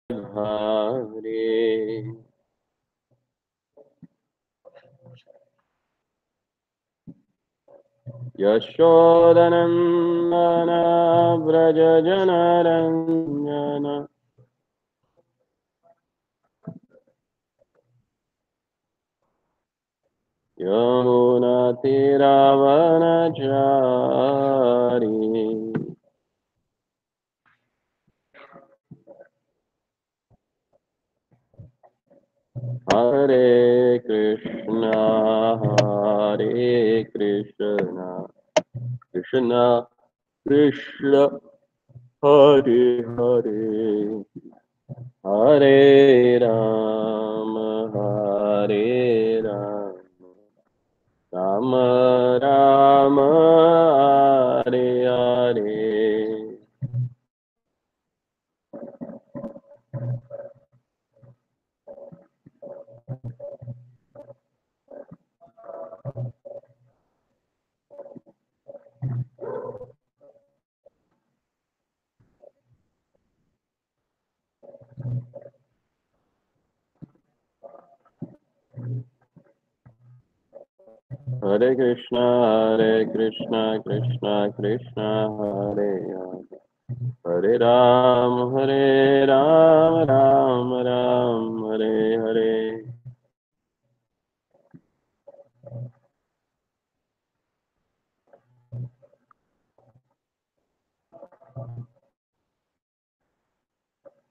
धारे यशोदनन्दन व्रज जनरञ्जन यमुनातिरावनचारी हरे कृष्णा कृष्णा कृष्ण हरे हरे हरे राम राम राम हरे हरे। हरे कृष्णा कृष्णा कृष्णा हरे हरे हरे राम राम राम हरे हरे।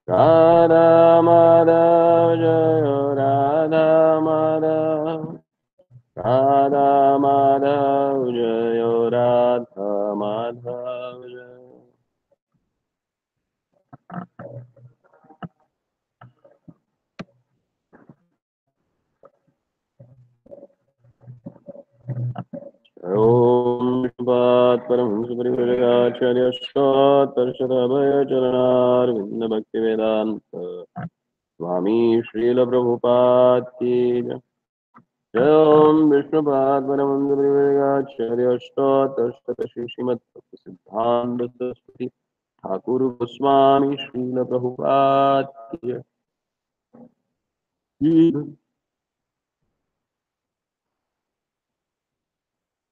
राधा माधव जय राधा माधव राधा माधव जय राधा माधव जय। ओम विष्णुपाद परमहंस परिव्राजकाचार्य षोडशतम अभय चरणारविंद भक्ति वेदांत स्वामी श्रील प्रभुपाद की जय। जय ओम विष्णुपाद परमहंस परिव्राजकाचार्य षोडशतम श्री श्रीमद् सिद्धांत सरस्वती ठाकुर गोस्वामी श्रील प्रभुपाद की जय।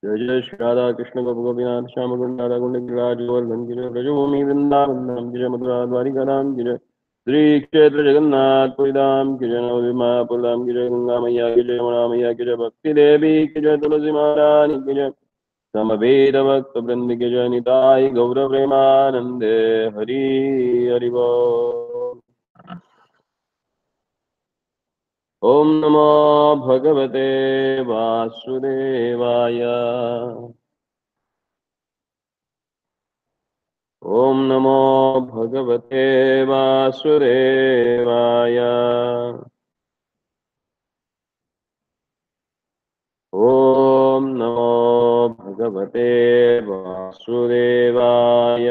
जय जय श्री राधा कृष्ण गोप गोपीनाथ श्याम कुंड राधा कुंड गिरिराज गोवर्धन गिरि ब्रजभूमि वृंदावन धाम गिरि मथुरा द्वारिका धाम गिरि श्री क्षेत्र जगन्नाथ पुरी धाम की जय नवविमापुर धाम की जय गंगा मैया की जय यमुना मैया की जय भक्ति देवी की जय तुलसी महारानी की जय समवेद भक्त वृंद की जय निताई गौर प्रेमानंदे हरि हरि बोल। ओम नमो भगवते वासुदेवाय ओम नमो भगवते वासुदेवाय ओम नमो भगवते वासुदेवाय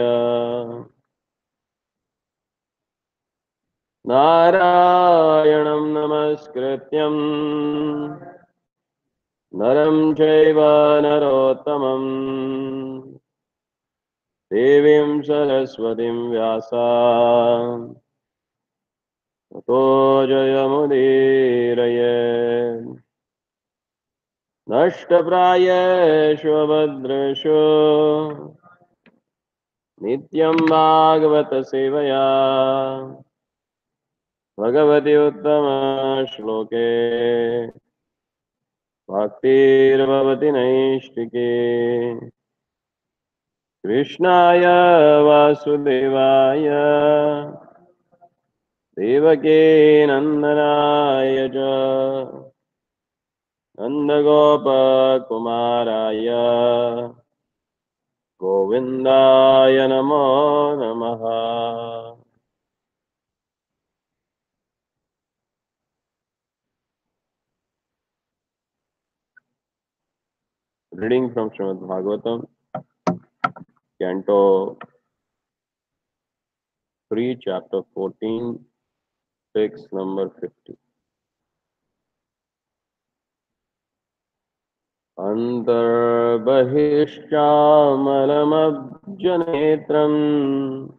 नारायणं नमस्कृत्यं नरं चैव नरोत्तमं देवीं सरस्वतीं व्यासां ततो जयमुदीरये। नष्टप्रायेषु भद्रेषु नित्यं भागवत सेवया भगवति उत्तम श्लोके भक्तिर्भवति नैष्टिके। कृष्णाय वासुदेवाय देवकी नन्दनाय च नन्दगोपकुमाराय गोविन्दाय नमो नमः। Reading from Srimad Bhagavatam, Canto 3, Chapter 14, text number 50. अन्तर्बहिश्चामलमब्जनेत्रम्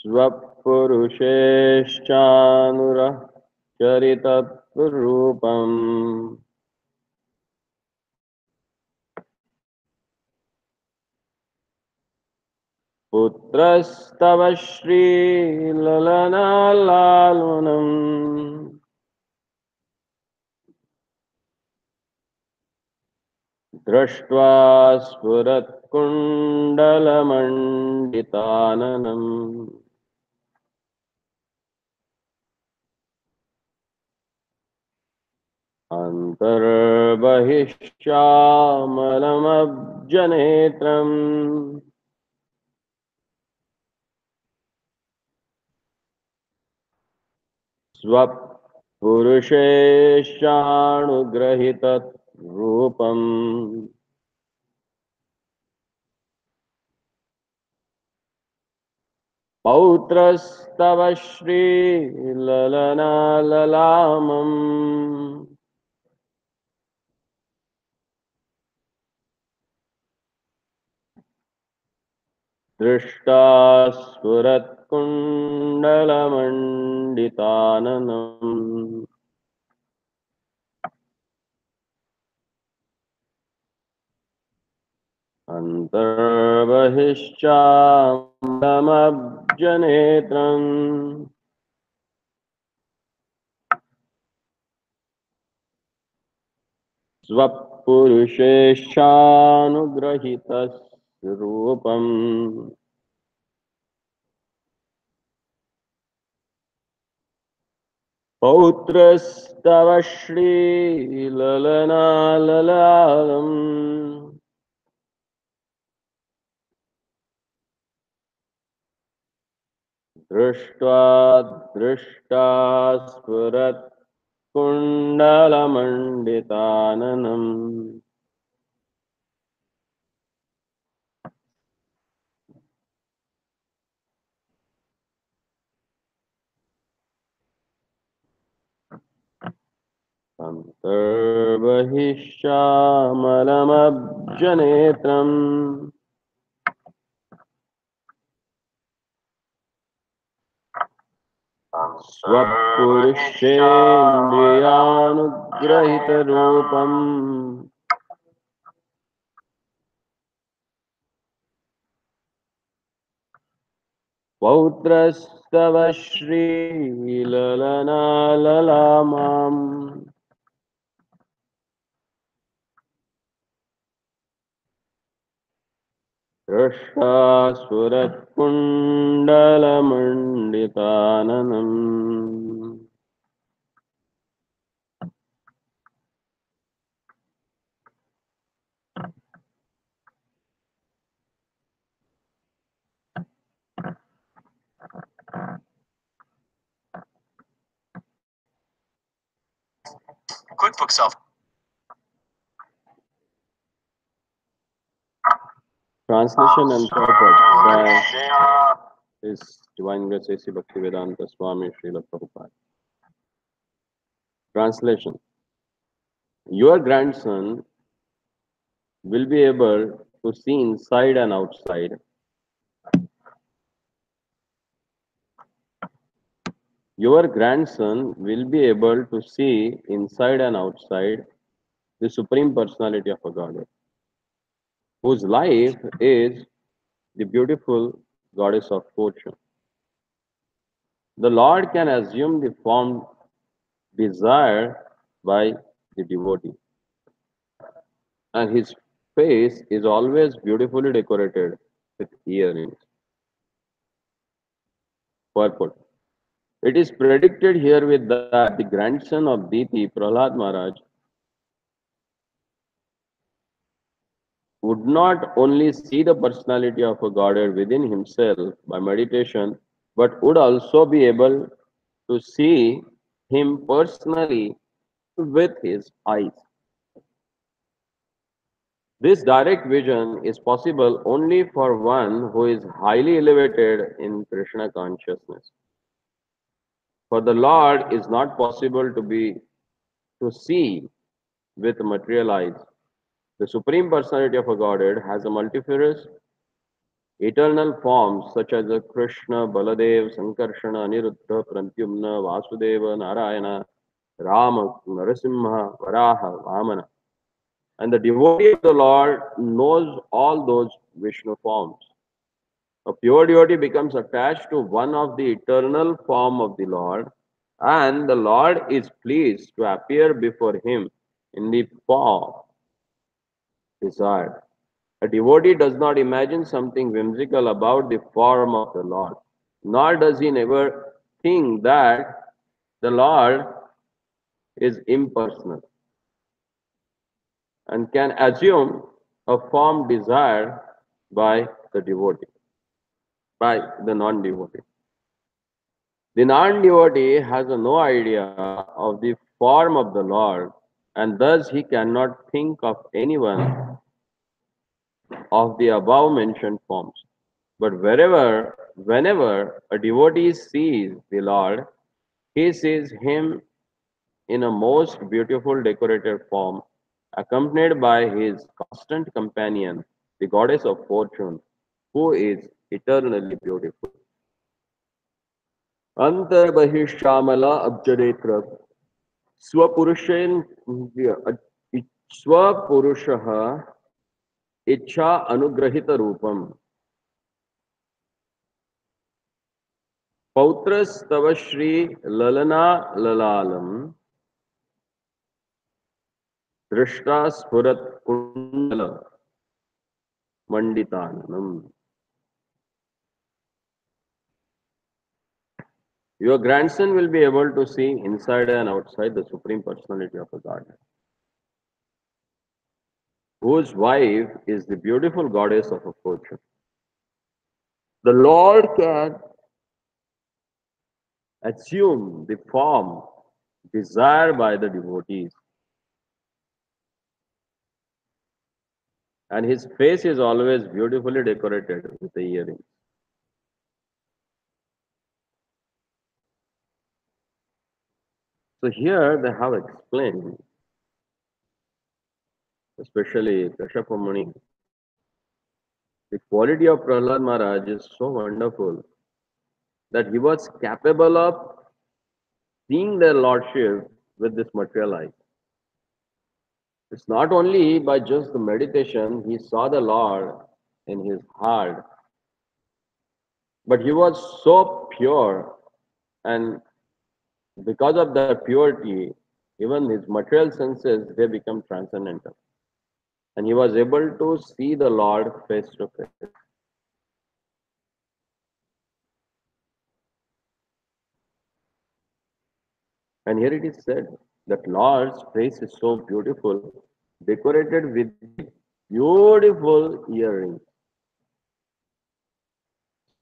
स्वपुरुषेश्चानुरः चरितरूपम् पुत्रस्तव श्रीललनालालनम् दृष्ट्वा स्फुरत्कुण्डलमण्डिताननम् अन्तर्बहिश्चामलमब्जनेत्रम् स्वपुरुषेशानुग्रहितरूपम् पौत्रस्तव श्रीललनाललामम् दृष्टा स्फुरत्कुण्डलमण्डिताननम् अन्तर्बहिश्चामलमब्जनेत्रम् स्वपुरुषेशानुग्रहितरूपम् पौत्रस्तव श्रीललनाललालम् दृष्ट्वा दृष्टा स्फुरत्कुण्डलमण्डिताननम् अन्तर्बहिश्चामलमब्जनेत्रम् स्वपुरुषेन्द्रियानुग्रहितरूपम् पौत्रस्तव श्रीललनाललामाम् दृष्टा स्फुरत्कुण्डलमण्डिताननम् QuickBooks Self. Translation and purport by His Divine Grace A.C. Bhaktivedanta Swami Srila Prabhupada. Translation. Your grandson will be able to see inside and outside. Your grandson will be able to see inside and outside the Supreme Personality of a Godhead, whose life is the beautiful Goddess of Fortune. The Lord can assume the form desired by the devotee, and his face is always beautifully decorated with earrings. Purport. It is predicted herewith that the grandson of DEVOTEE, Prahlad Maharaj, would not only see the personality of a Godhead within himself by meditation, but would also be able to see him personally with his eyes. This direct vision is possible only for one who is highly elevated in Krishna consciousness. For the Lord is not possible to see with material eyes. The Supreme Personality of a Godhead has a multifarious Eternal forms such as Krishna, Baladev, Sankarsana, Aniruddha, Pradyumna, Vasudeva, Narayana, Rama, Narasimha, Varaha, Vamana. And the devotee of the Lord knows all those Vishnu forms. A pure devotee becomes attached to one of the eternal form of the Lord, and the Lord is pleased to appear before him in the form desired. A devotee does not imagine something whimsical about the form of the Lord, nor does he never think that the Lord is impersonal and can assume a form desired by the devotee, by the non-devotee. The non-devotee has no idea of the form of the Lord, and thus he cannot think of anyone of the above mentioned forms. But whenever a devotee sees the Lord, he sees him in a most beautiful decorated form, accompanied by his constant companion, the goddess of fortune, who is eternally beautiful. Antarbahishямala abjadetra स्वपुरुषेण स्वपुरुषः इच्छा अनुग्रहित रूपम पौत्रस्तव श्री ललना ललालम दृष्टा स्फुरत कुंडल मंडिताननम. Your grandson will be able to see inside and outside the Supreme Personality of the Godhead, whose wife is the beautiful goddess of a fortune. The Lord can assume the form desired by the devotees, and his face is always beautifully decorated with the earrings. So here they have explained, especially Kashyapa Muni, the quality of Prahlad Maharaj is so wonderful that he was capable of seeing their lordship with this material eye. It's not only by just the meditation he saw the Lord in his heart, but he was so pure, and because of that purity, even his material senses they become transcendental, and he was able to see the Lord face to face. And here it is said that Lord's face is so beautiful, decorated with beautiful earrings.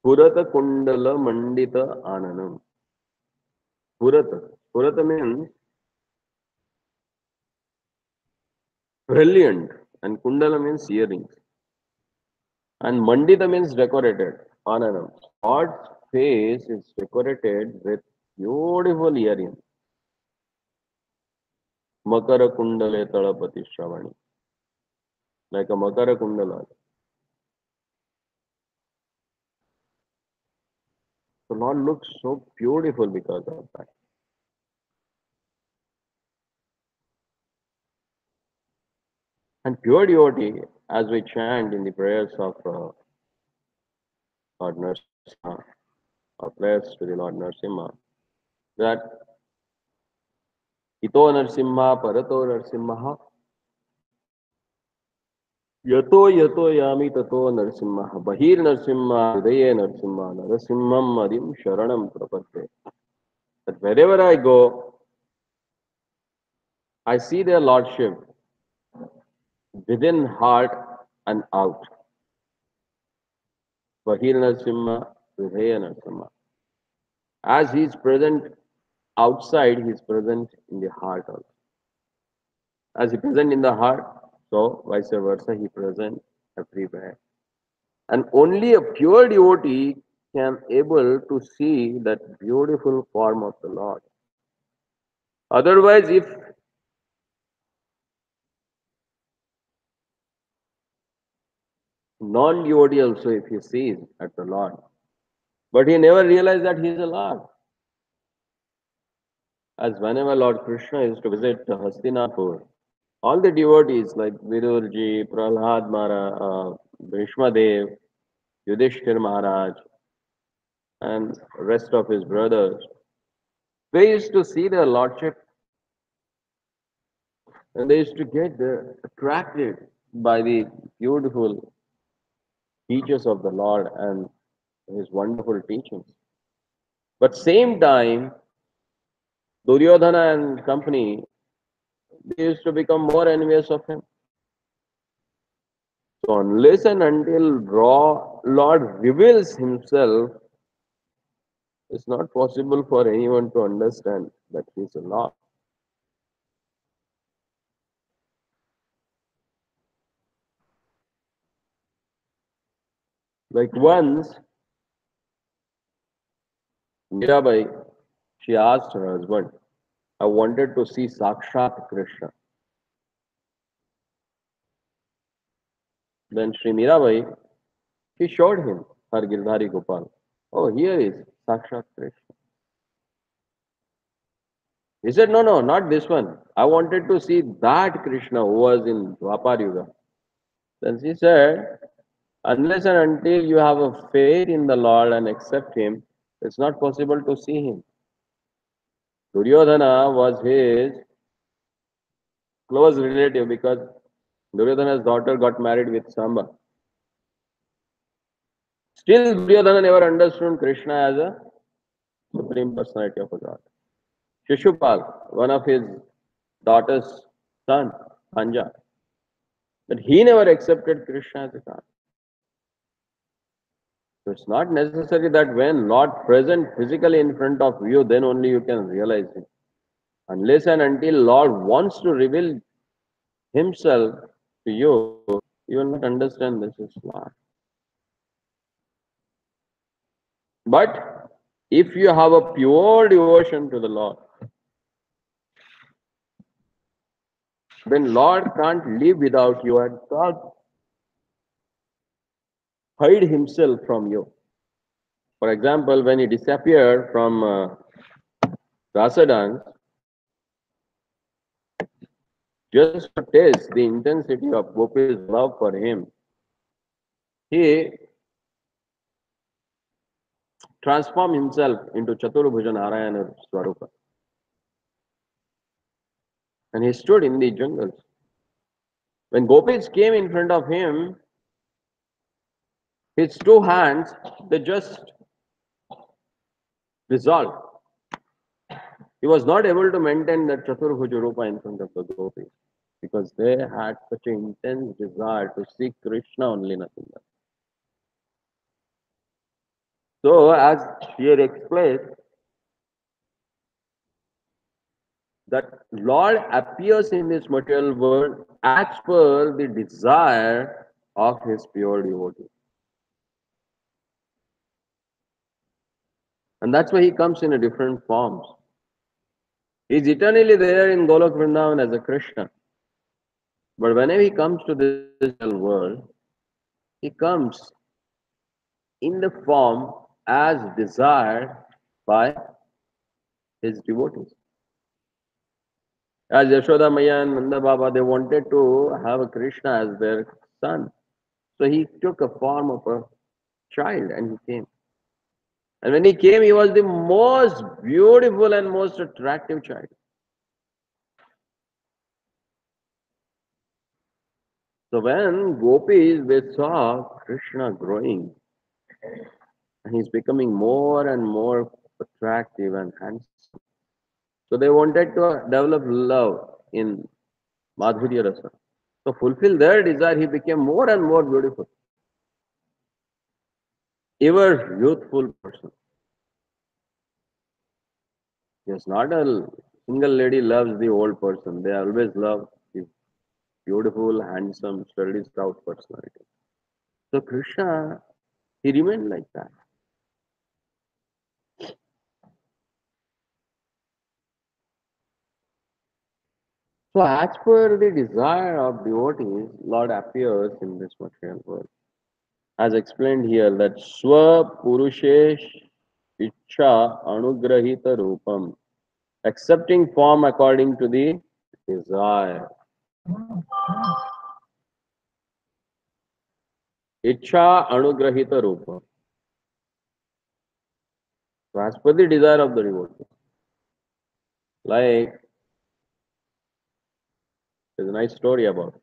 Purata Kundala Mandita Ananam. Purata. Purata means brilliant, and Kundala means earrings. And Mandita means decorated. Ananam. God's face is decorated with beautiful earrings. Makara Kundale Talapati Shravani. Like a Makara Kundala. The Lord looks so beautiful because of that. And pure devotee, as we chant in the prayers of Lord Narasimha, or prayers to the Lord Narasimha, that Ito Narasimha, Parato Narasimha, Yato Yato Yami Tato Narasimha, Bahir Narasimha, Hridaye Narasimha, Narasimham Adim Sharanam Prapate. That wherever I go, I see their lordship within heart and out. Bahir Narasimha, Hridaye Narasimha. As he is present outside, he is present in the heart also. As he present in the heart, so vice versa, he present everywhere. And only a pure devotee can able to see that beautiful form of the Lord. Otherwise, Non-devotee also, if he sees at the Lord, but he never realized that he is a Lord. As whenever Lord Krishna used to visit Hastinapur, all the devotees like Vidurji, Prahlad Maharaj, Bhishma Dev, Yudhishthir Maharaj, and rest of his brothers, they used to see their lordship and they used to get attracted by the beautiful teachers of the Lord and his wonderful teachings. But same time, Duryodhana and company, they used to become more envious of him. So unless and until Lord reveals himself, it's not possible for anyone to understand that he is a Lord. Like once, Mirabai, she asked her husband, I wanted to see Sakshat Krishna. Then Sri Mirabai, she showed him her Girdhari Gopal. Oh, here is Sakshat Krishna. He said, no, no, not this one. I wanted to see that Krishna who was in Dwapar Yuga. Then she said, unless and until you have a faith in the Lord and accept Him, it's not possible to see Him. Duryodhana was his close relative because Duryodhana's daughter got married with Samba. Still, Duryodhana never understood Krishna as a supreme personality of a God. Shishupal, one of his daughter's son, Anja, but he never accepted Krishna as a God. So it's not necessary that when Lord present physically in front of you, then only you can realize Him. Unless and until Lord wants to reveal Himself to you, you will not understand this is Lord. But if you have a pure devotion to the Lord, then Lord can't live without you and can't hide Himself from you. For example, when He disappeared from Rasa dance, just to test the intensity of Gopi's love for Him, He transformed Himself into Chaturbhuja Narayana Swarupa. And He stood in the jungles. When gopis came in front of Him, His two hands, they just dissolved. He was not able to maintain that Chaturbhuja Rupa in front of the gopis because they had such an intense desire to see Krishna only, nothing else. So, as here explained, that Lord appears in this material world as per the desire of His pure devotee. And that's why He comes in a different forms. He is eternally there in Golok Vrindavan as a Krishna. But whenever He comes to this material world, He comes in the form as desired by His devotees. As Yashoda Maya and Nanda Baba, they wanted to have a Krishna as their son. So He took a form of a child and He came. And when He came, He was the most beautiful and most attractive child. So when gopis, they saw Krishna growing and He's becoming more and more attractive and handsome. So they wanted to develop love in Madhurya Rasa. So fulfill their desire, He became more and more beautiful. Ever youthful person. Yes, not a single lady loves the old person. They always love the beautiful, handsome, sturdy, stout personality. So Krishna, He remained like that. So as per the desire of devotees, Lord appears in this material world. as explained here, that Swa Purushesh Ichcha Anugrahita Rupam, accepting form according to the desire. Ichcha Anugrahita Rupam. So as per the desire of the devotee. Like, there's a nice story about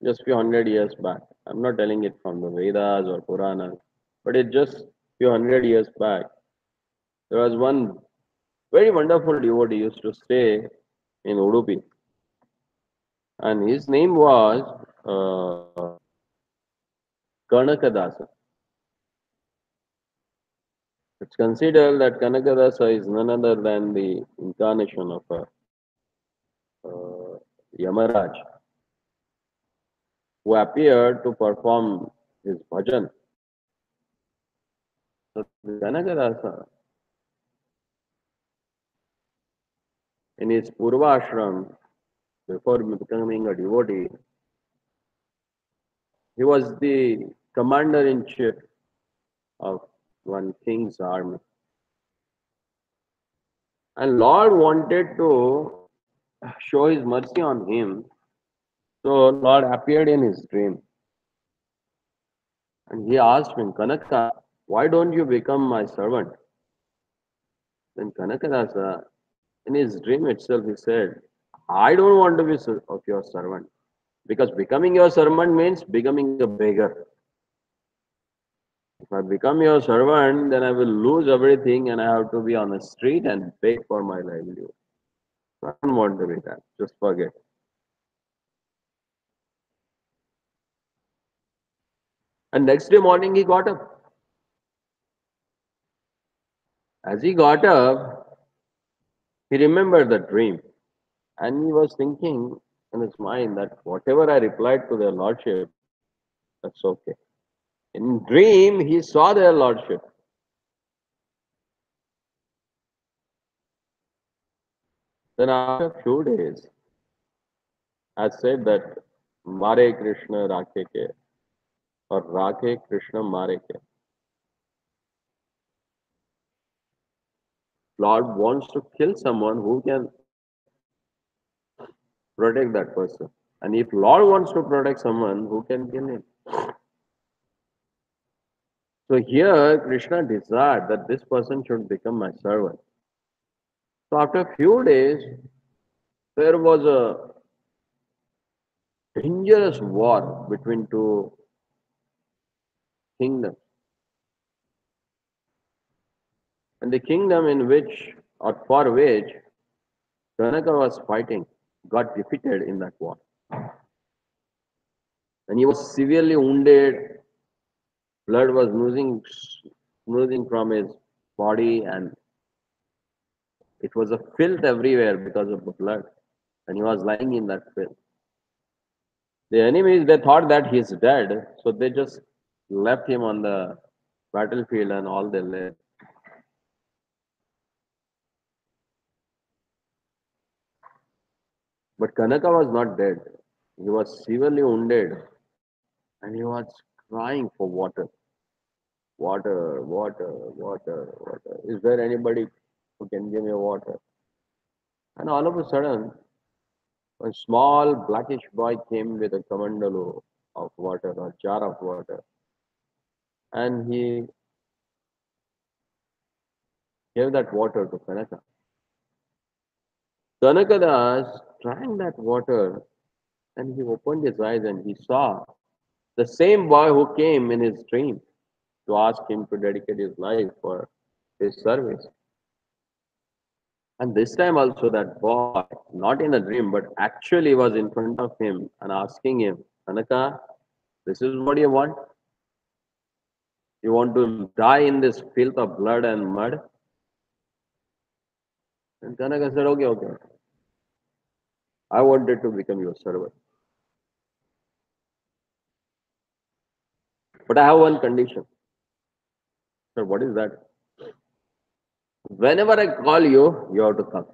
just few hundred years back. I'm not telling it from the Vedas or Puranas, but it just few hundred years back. There was one very wonderful devotee used to stay in Udupi, and his name was Kanakadasa. It's considered that Kanakadasa is none other than the incarnation of Yamaraj, who appeared to perform his bhajan. So Kanakadasa, in his Purva ashram, before becoming a devotee, he was the commander in chief of one king's army. And Lord wanted to show his mercy on him. So Lord appeared in his dream. And he asked him, Kanaka, why don't you become my servant? Then Kanakadasa, in his dream itself, he said, I don't want to be of your servant. Because becoming your servant means becoming a beggar. If I become your servant, then I will lose everything and I have to be on the street and beg for my livelihood. I don't want to be that. Just forget. And next day morning he got up. As he got up, he remembered the dream. And he was thinking in his mind that whatever I replied to their lordship, that's okay. In dream, he saw their lordship. Then after a few days, I said that Mare Krishna Rakhe ke or Rakhe Krishna Mare ke. Lord wants to kill someone who can protect that person. And if Lord wants to protect someone, who can kill him? So here Krishna desired that this person should become my servant. So after a few days, there was a dangerous war between two kingdoms. And the kingdom in which or for which Kanaka was fighting got defeated in that war. And he was severely wounded. Blood was oozing from his body, and it was a filth everywhere because of the blood. And he was lying in that filth. The enemies, they thought that he's dead, so they just left him on the battlefield and all they left. But Kanaka was not dead. He was severely wounded and he was crying for water. Water, water, water, water. Is there anybody who can give me water? And all of a sudden, a small blackish boy came with a kamandalu of water, a jar of water. And he gave that water to Kanaka. Kanakadas drank that water and he opened his eyes and he saw the same boy who came in his dream to ask him to dedicate his life for his service. And this time also that boy, not in a dream, but actually was in front of him and asking him, Kanaka, this is what you want? You want to die in this filth of blood and mud? And Kanaka said, okay, okay. I wanted to become your servant. But I have one condition. So what is that? Whenever I call you, you have to come.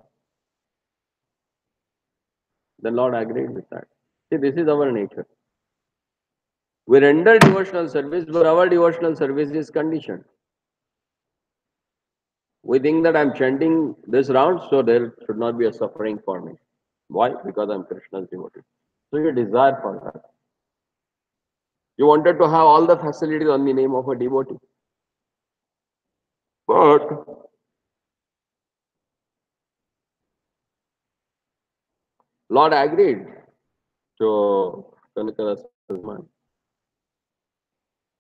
The Lord agreed with that. See, this is our nature. We render devotional service, but our devotional service is conditioned. We think that I'm chanting this round, so there should not be a suffering for me. Why? Because I'm Krishna's devotee. So you desire for that. You wanted to have all the facilities on the name of a devotee. But Lord agreed to Kanakadasa's mind.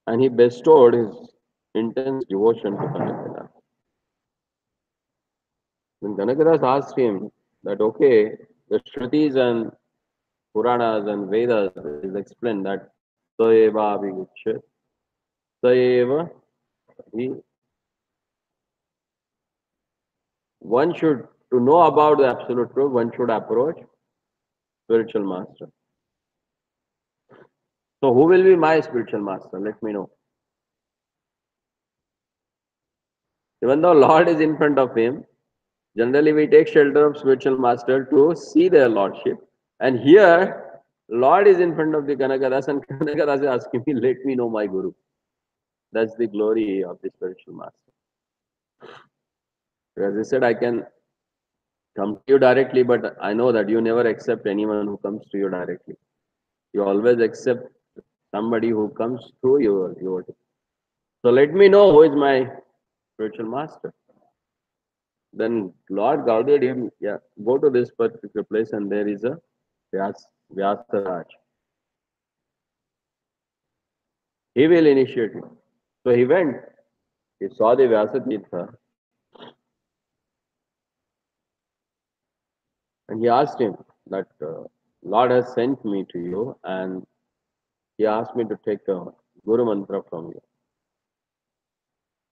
And he bestowed his intense devotion to Kanakadas. When Kanakadas asked him that, okay, the Shrutis and Puranas and Vedas is explained that Saeva Abhiguchyat, Saeva, one should, to know about the absolute truth, one should approach spiritual master. So who will be my spiritual master? Let me know. Even though Lord is in front of him, generally we take shelter of spiritual master to see their lordship. And here, Lord is in front of the Kanakadas and Kanakadas is asking me, let me know my Guru. That's the glory of the spiritual master. As I said, I can come to you directly, but I know that you never accept anyone who comes to you directly. You always accept somebody who comes through your. So let me know who is my spiritual master. Then Lord guided him, yeah, go to this particular place and there is a Vyasaraj. He will initiate you. So he went, he saw the Vyasatirtha and he asked him that Lord has sent me to you and he asked me to take a Guru Mantra from you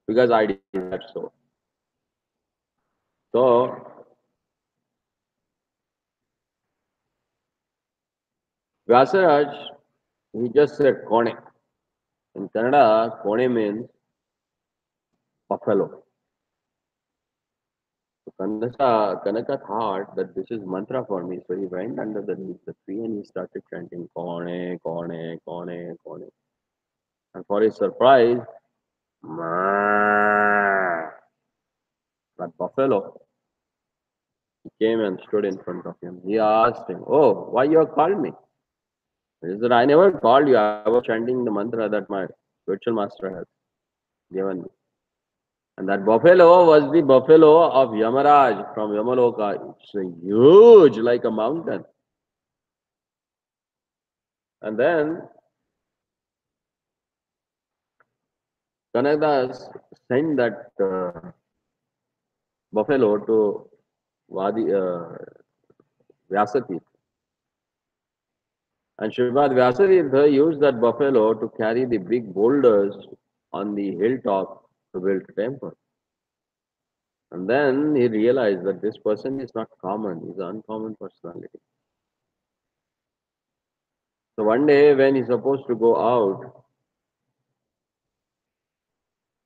because I did that so. So Vyasaraj, he just said Kone. In Kannada, Kone means buffalo. So Kanaka thought that this is mantra for me. So he went under the tree and he started chanting Kone, Kone, Kone, Kone. And for his surprise, that buffalo came and stood in front of him. He asked him, oh, why you have called me? He said, I never called you. I was chanting the mantra that my spiritual master has given me. And that buffalo was the buffalo of Yamaraj from Yamaloka. It's huge, like a mountain. And then Kanadas sent that buffalo to Vadi Vyasati. And Srimad Vyasatirtha used that buffalo to carry the big boulders on the hilltop to build a temple. And then he realized that this person is not common, he's an uncommon personality. So one day when he's supposed to go out,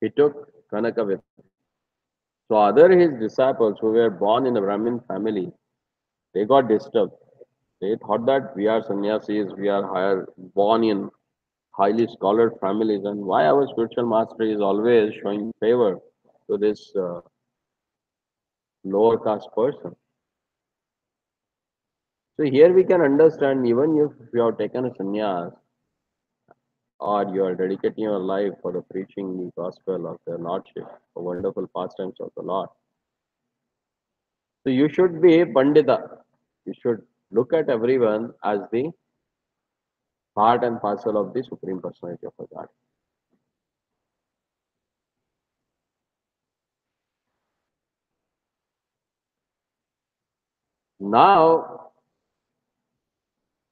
he took Kanaka with him. So other his disciples who were born in a Brahmin family, they got disturbed. They thought that we are sannyasis, we are born in highly scholar families, and why our spiritual master is always showing favor to this lower caste person. So here we can understand even if you have taken a sannyas or you are dedicating your life for the preaching the gospel of the Lordship, the wonderful pastimes of the Lord. So you should be Pandita. You should look at everyone as the part and parcel of the Supreme Personality of God. Now,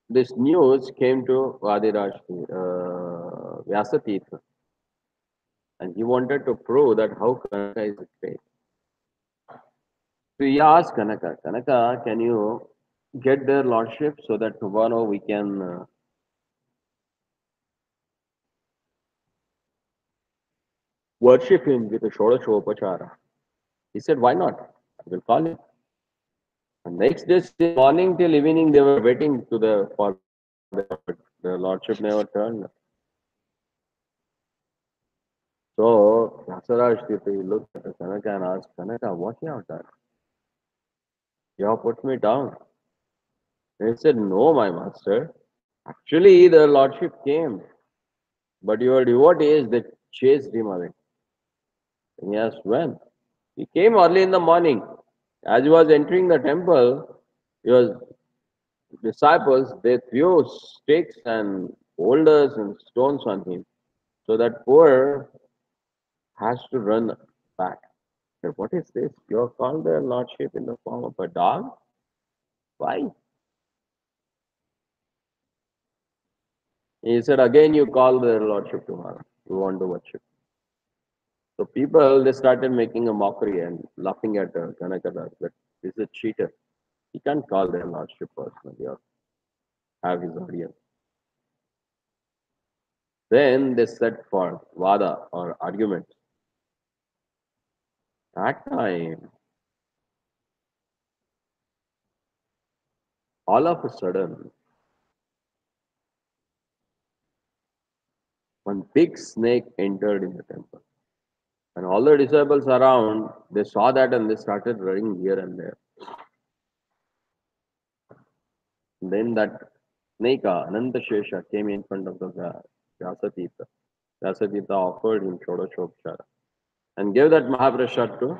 this news came to Vadiraj Vyasatirtha, and he wanted to prove that how Kanaka is great. So he asked Kanaka, Kanaka, can you get their lordship so that tomorrow we can worship him with a Shodashopachara? He said, why not? I will call him. And next day, morning till evening, they were waiting for the lordship never turned. So Vyasaraj Tirtha looked at Kanaka and asked, Kanaka, what you have done? You have put me down. And he said, no, my master. Actually, the lordship came, but your devotees, they chased him away. And he asked, when? He came early in the morning. As he was entering the temple, your disciples, they threw sticks and boulders and stones on him. So that poor has to run back. Said, what is this? You have called their lordship in the form of a dog? Why? He said, again you call their lordship tomorrow. You want to worship. So people, they started making a mockery and laughing at Kanakadas that this is a cheater. He can't call their lordship personally or have his audience. Then they set for vada or argument. That time, all of a sudden, one big snake entered in the temple. And all the disciples around, they saw that and they started running here and there. And then that snake, Anantashesha, came in front of the Vyasatita. Vyasatita offered him Shodashopchara and gave that Mahaprasad to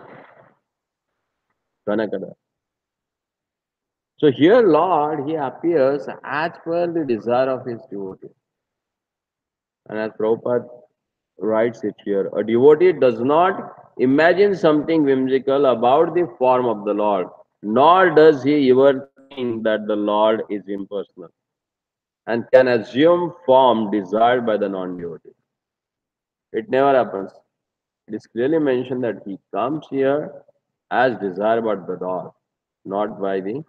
Kanakada. So here, Lord, he appears as per the desire of his devotee. And as Prabhupada writes it here, a devotee does not imagine something whimsical about the form of the Lord, nor does he ever think that the Lord is impersonal and can assume form desired by the non-devotee. It never happens. It is clearly mentioned that he comes here as desired by the Lord, not by the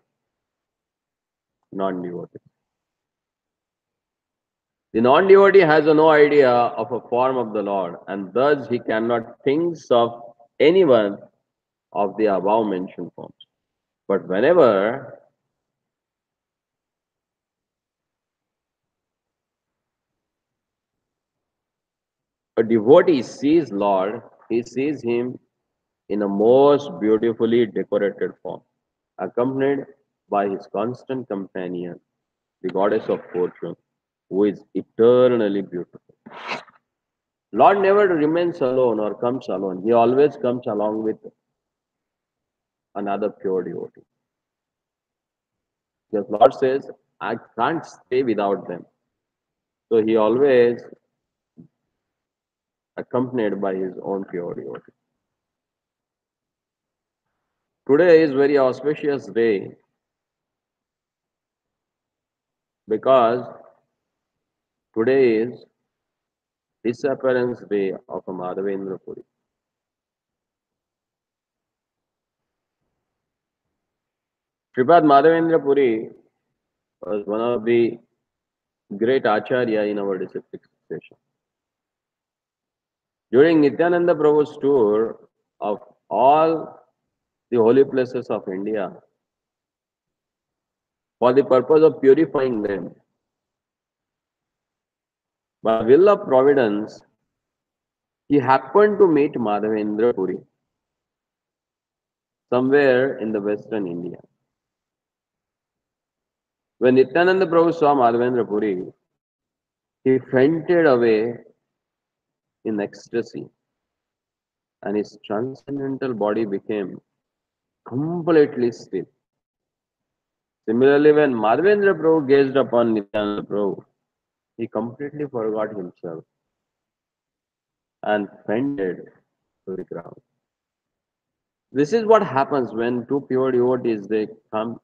non-devotee. The non-devotee has no idea of a form of the Lord, and thus he cannot think of anyone of the above mentioned forms. But whenever a devotee sees Lord, he sees him in a most beautifully decorated form, accompanied by his constant companion, the goddess of fortune, who is eternally beautiful. Lord never remains alone or comes alone. He always comes along with another pure devotee. Because Lord says, I can't stay without them. So he always accompanied by his own pure devotee. Today is very auspicious day because today is disappearance day of a Madhavendra Puri. Sripad Madhavendra Puri was one of the great acharya in our disciplic succession. During Nityananda Prabhu's tour of all the holy places of India, for the purpose of purifying them, by will of providence, he happened to meet Madhavendra Puri somewhere in the western India. When Nityananda Prabhu saw Madhavendra Puri, he fainted away in ecstasy and his transcendental body became completely still. Similarly, when Madhavendra Prabhu gazed upon Nityananda Prabhu, he completely forgot himself and fainted to the ground. This is what happens when two pure devotees they come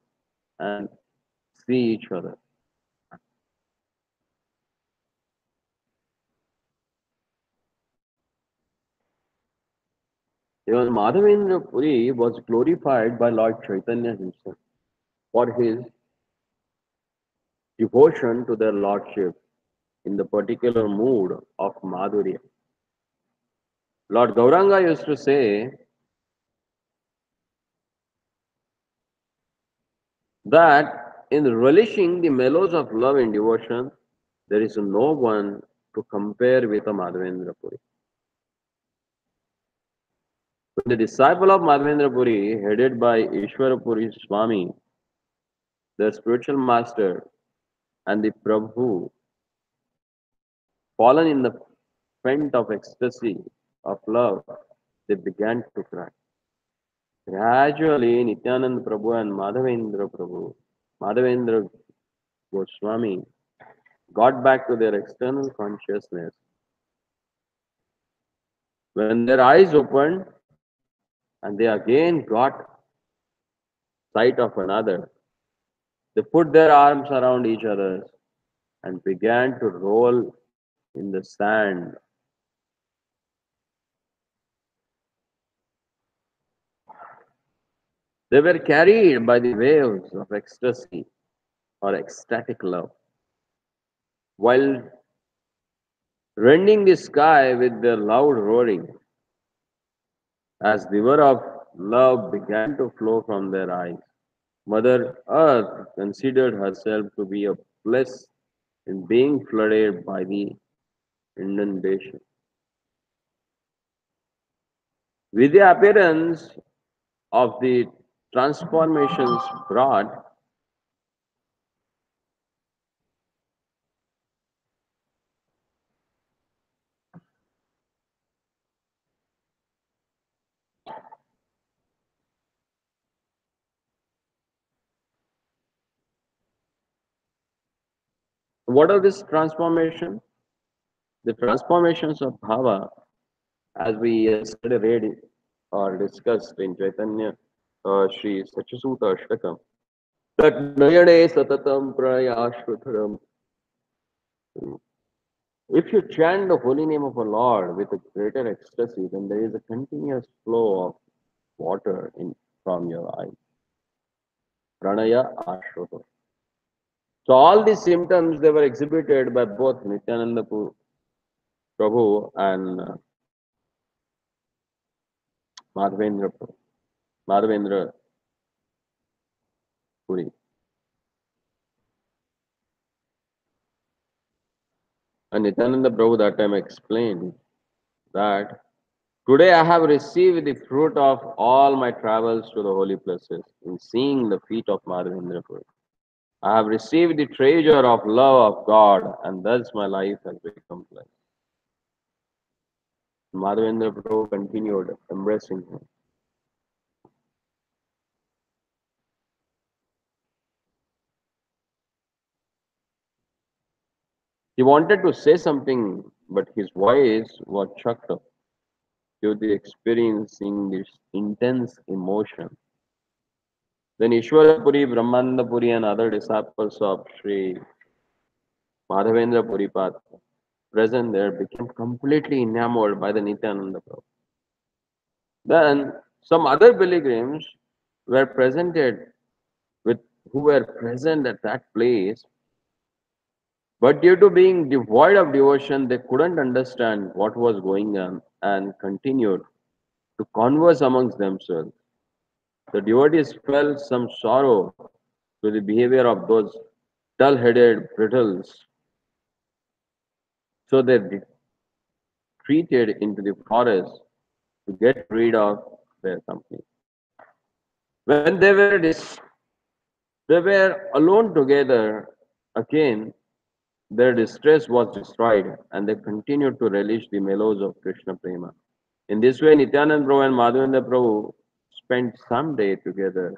and see each other. Even Madhavendra Puri was glorified by Lord Chaitanya himself for his devotion to their lordship in the particular mood of Madhurya. Lord Gauranga used to say that in relishing the mellows of love and devotion, there is no one to compare with a Madhavendra Puri. When the disciple of Madhavendra Puri, headed by Ishwarapuri Swami, their spiritual master, and the Prabhu, fallen in the faint of ecstasy of love, they began to cry. Gradually, Nityanand Prabhu and Madhavendra Goswami, got back to their external consciousness. When their eyes opened and they again got sight of another, they put their arms around each other and began to roll in the sand. They were carried by the waves of ecstasy or ecstatic love, while rending the sky with their loud roaring, as the river of love began to flow from their eyes. Mother Earth considered herself to be a bliss in being flooded by the inundation. With the appearance of the transformations brought, what are these transformations? The transformations of bhava, as we yesterday read or discussed in Chaitanya Sri Satyasuta Ashtakam, that Nayane Satatam Prayashvataram. If you chant the holy name of a Lord with a greater ecstasy, then there is a continuous flow of water in from your eyes. Pranaya Ashvata. So all these symptoms they were exhibited by both Nityananda Prabhu and Madhavendra Madhavendra Puri. And Nityananda Prabhu that time explained that today I have received the fruit of all my travels to the holy places in seeing the feet of Madhavendra Puri. I have received the treasure of love of God, and thus my life has become blessed. Madhavendra Prabhu continued embracing him. He wanted to say something, but his voice was choked up due to experiencing this intense emotion. Then Ishwarapuri, Brahmanandapuri, and other disciples of Sri Madhavendra Puripat present there became completely enamored by the Nityananda Prabhu. Then some other pilgrims were presented with who were present at that place, but due to being devoid of devotion, they couldn't understand what was going on and continued to converse amongst themselves. The devotees felt some sorrow to the behavior of those dull-headed brittles, so they retreated into the forest to get rid of their company. When they were alone together again, their distress was destroyed, and they continued to relish the mellows of Krishna Prema. In this way, Nityanand Prabhu and Madhavendra Prabhu spent some day together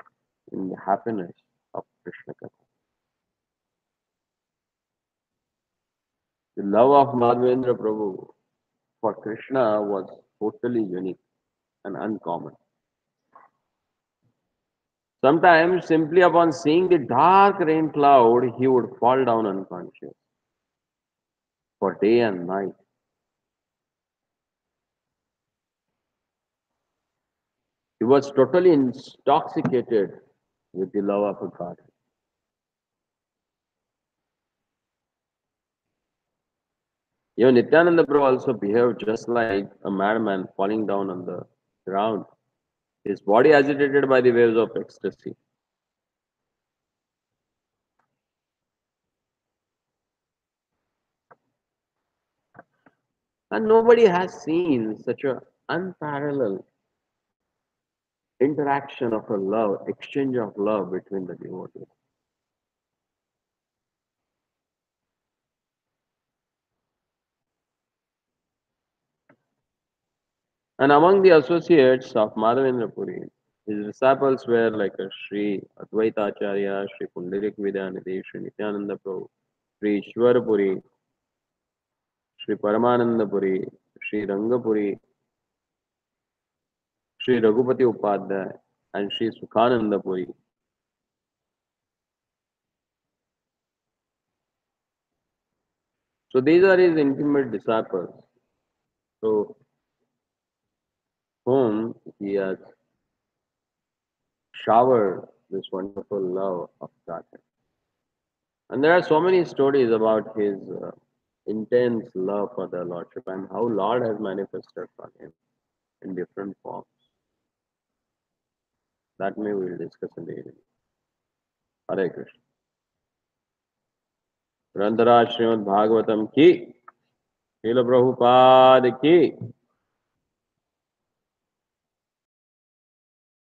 in the happiness of Krishna Katha. The love of Madhavendra Prabhu for Krishna was totally unique and uncommon. Sometimes, simply upon seeing the dark rain cloud, he would fall down unconscious for day and night. He was totally intoxicated with the love of God. Even Nityananda Prabhu also behaved just like a madman falling down on the ground, his body agitated by the waves of ecstasy. And nobody has seen such a unparalleled interaction of a love, exchange of love between the devotees. And among the associates of Madhavendra Puri, his disciples were like a Sri Advaita Acharya, Sri Pundarik Vidyanidhi, Sri Nityananda Prabhu, Sri Ishwar Puri, Sri Paramananda Puri, Sri Rangapuri, Sri Raghupati Upadhyay, and Sri Sukhananda Puri. So these are his intimate disciples, so whom he has showered this wonderful love of Godhead. And there are so many stories about his intense love for the Lordship and how Lord has manifested for him in different forms. That may we'll discuss in the evening. Hare Krishna. ग्रंथराज Shrimad Bhagavatam की, श्रील प्रभुपाद की.